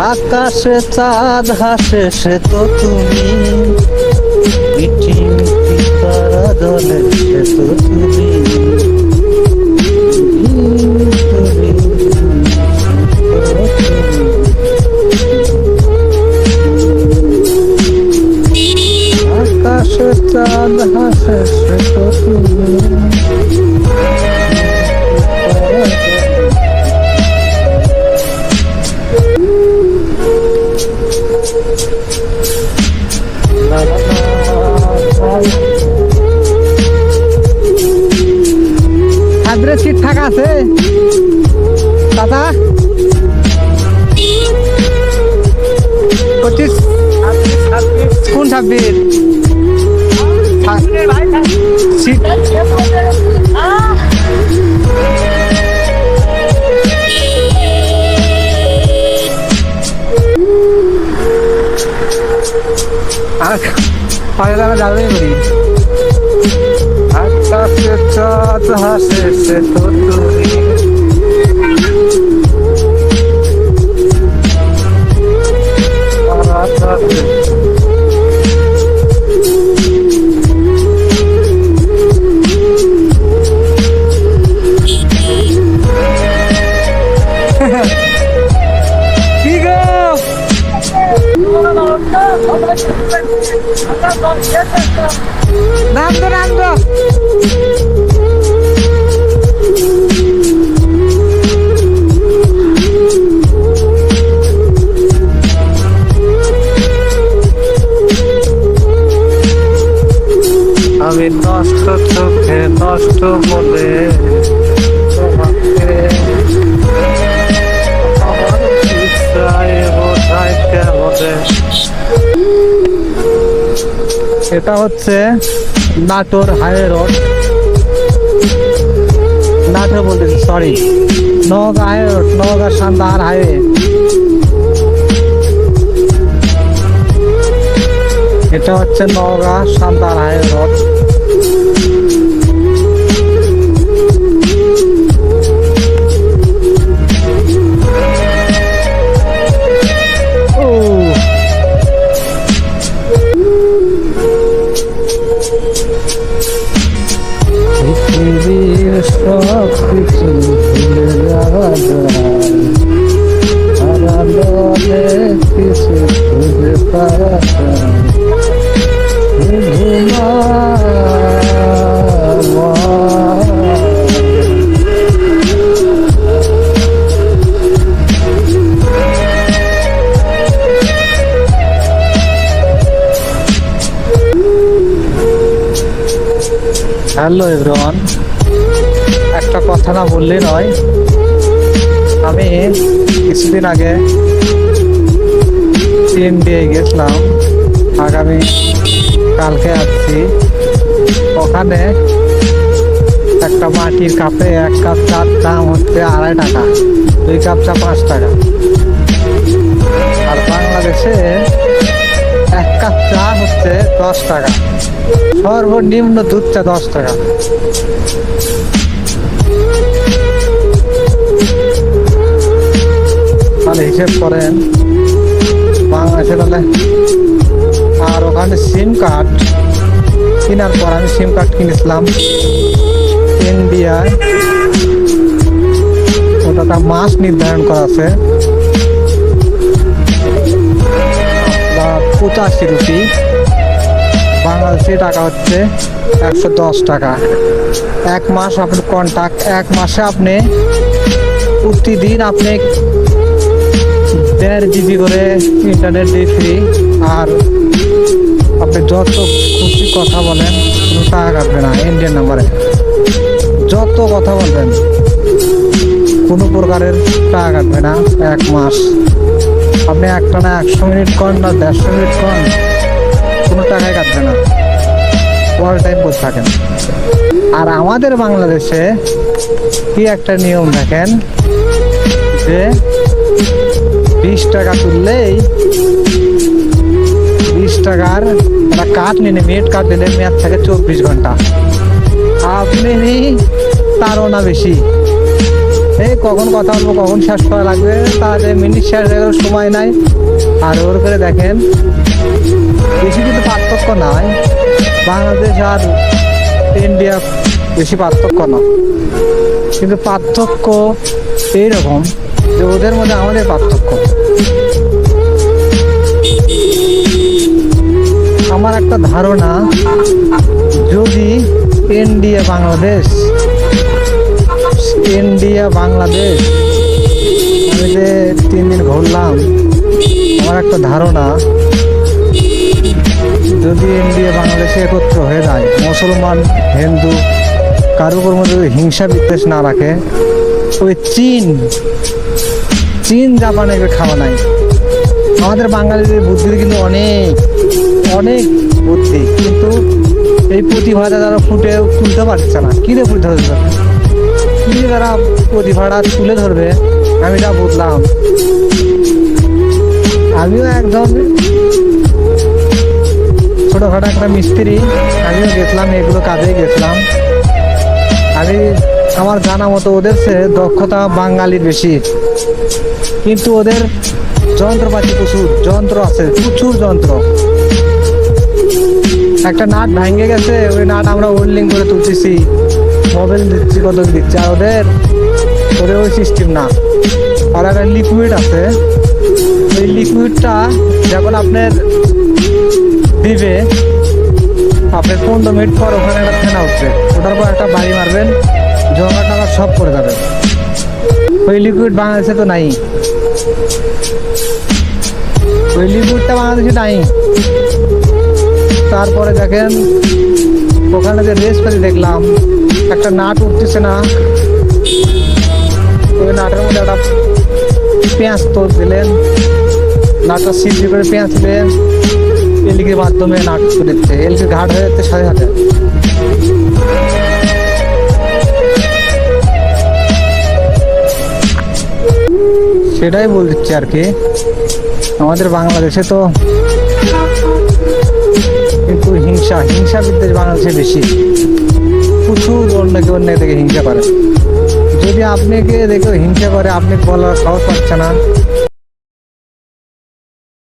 আকাশে চাঁদ হাসে সে তো তুমি, মিঠি মিঠি তারা জলে সে তো তুমি। আকাশে চাঁদ হাসে সে তো তুমি। হাইব্রিড ঠিকঠাক আছে দাদা? 25 কোন 26 সিট? যাবে বলি আকাশে চাঁদ হাসে সে তো তুমি। কি গো নাম তো নাম তো আমি নষ্ট চোখে নষ্ট বলে তোমাকে আমার ইচ্ছায় বোঝাইতে হবে। এটা হচ্ছে নাটোর হাই রোড, নাটোর বলতেছি sorry, Naogaon high road, Naogaon Santahar highway. এটা হচ্ছে নওগাঁ সান্তাহার হাই রোড। পৃথিবীর সব কিছু ভুলে যাওয়া যায়, হারালে কিছু খুঁজে পাওয়া যায়। হ্যালো এভরিওয়ান, একটা কথা না বললে নয়। আমি কিছুদিন আগে ইন্ডিয়ায় গেছিলাম, আগামী কালকে আসছি। ওখানে একটা মাটির কাপে 1 কাপ চার দাম হচ্ছে 2.5 টাকা, 2 কাপ চা 5 টাকা। আর বাংলাদেশে 1 কাপ চা হচ্ছে 10 টাকা, সর্বনিম্ন দুধ চা 10 টাকা। তাহলে হিসেব করেন বাংলাদেশে তাহলে। আর ওখানে সিম কার্ড কেনার পর আমি সিম কার্ড কিনেছিলাম ইন্ডিয়ায়, ওটা মাস নির্ধারণ করা আছে 85 রুপি, বাংলাদেশি টাকা হচ্ছে 110 টাকা। 1 মাস আপনি কন্ট্যাক্ট, 1 মাসে আপনি প্রতিদিন আপনি 1.5 GB করে ইন্টারনেট দিয়ে ফ্রি। আর আপনি যত খুশি কথা বলেন কোনো টাকা কাটবে না। ইন্ডিয়ান নাম্বারে যত কথা বলবেন কোনো প্রকারের টাকা কাটবে না। 1 মাস আপনি একটানা 100 মিনিট কন না 150 মিনিট কন, কোনো টাকাই কাটবে না, অল টাইম বসে থাকেন। আর আমাদের বাংলাদেশে কি একটা নিয়ম দেখেন যে 20 টাকা তুললেই 20 টাকার একটা কার্ড নিয়ে মিনিট কার্ড দিলে মেয়াদ থাকে 24 ঘন্টা। আপনি তারও না বেশি এই কখন কথা বলবো, কখন শেষ করা লাগবে, তাহলে মিনিট শেষ হয়ে গেল, সময় নাই। আর ওর করে দেখেন বেশি কিন্তু পার্থক্য নাই, বাংলাদেশ আর ইন্ডিয়া বেশি পার্থক্য না, কিন্তু পার্থক্য এইরকম যে ওদের মধ্যে আমাদের পার্থক্য। আমার একটা ধারণা, যদি ইন্ডিয়া বাংলাদেশ আমি যে 3 দিন ঘুরলাম, আমার একটা ধারণা, যদি ইন্ডিয়া বাংলাদেশে একত্র হয়ে যায়, মুসলমান হিন্দু কারোর উপর মধ্যে যদি হিংসা বিদ্বেষ না রাখে, ওই চীন জাপানের খাওয়া নাই। আমাদের বাঙালিদের বুদ্ধির কিন্তু অনেক অনেক বুদ্ধি, কিন্তু এই প্রতিভাটা তারা ফুটে তুলতে পারছে না। কী রে ফুটে ধরবে, কী তারা প্রতিভাটা তুলে ধরবে, আমি যা বুঝলাম। আমিও একদম ছোটোখাটো একটা মিস্ত্রি, আমিও গেছিলাম, এগুলো কাজেই গেছিলাম। আমার জানা মতো ওদের চেয়ে দক্ষতা বাঙালির বেশি, কিন্তু ওদের যন্ত্রপাতি প্রচুর, যন্ত্র আছে, প্রচুর যন্ত্র। একটা নাট ভাঙে গেছে, ওই নাট আমরা ওয়েল্ডিং করে তুলতেছি, মোবাইল দিচ্ছি, কত দিচ্ছি। আর ওদের ওই সিস্টেম না, আর একটা লিকুইড আছে, ওই লিকুইডটা যখন আপনার দিবে, আপনার 15 মিনিট পর ওখানে একটা ফেনা উঠবে, ওটার পর একটা বাড়ি মারবেন, জমা টাকা সব করে যাবে। ওই লিকুইড বাংলাদেশে তো নাই, ওই লিকুইডটা বাংলাদেশে নাই। তারপরে দেখেন ওখানে যে রেস করে দেখলাম, একটা নাট উঠতেছে না, ওই নাটের মধ্যে একটা পেঁয়াজ তো দিলেন, নাটটা সিদ্ধি করে পেঁয়াজ দিলেন, এলগির মাধ্যমে নাট করে দিচ্ছে, এলগির ঘাট হয়ে যাচ্ছে সাথে সাথে। সেটাই বল দিচ্ছি আর কি। আমাদের বাংলাদেশে তো কিন্তু হিংসা বিদ্বেষ বাংলাদেশে বেশি, প্রচুর অন্যকে অন্য থেকে হিংসা করে। যদি আপনাকে দেখে হিংসা করে, আপনি বলার সাহস পাচ্ছে না,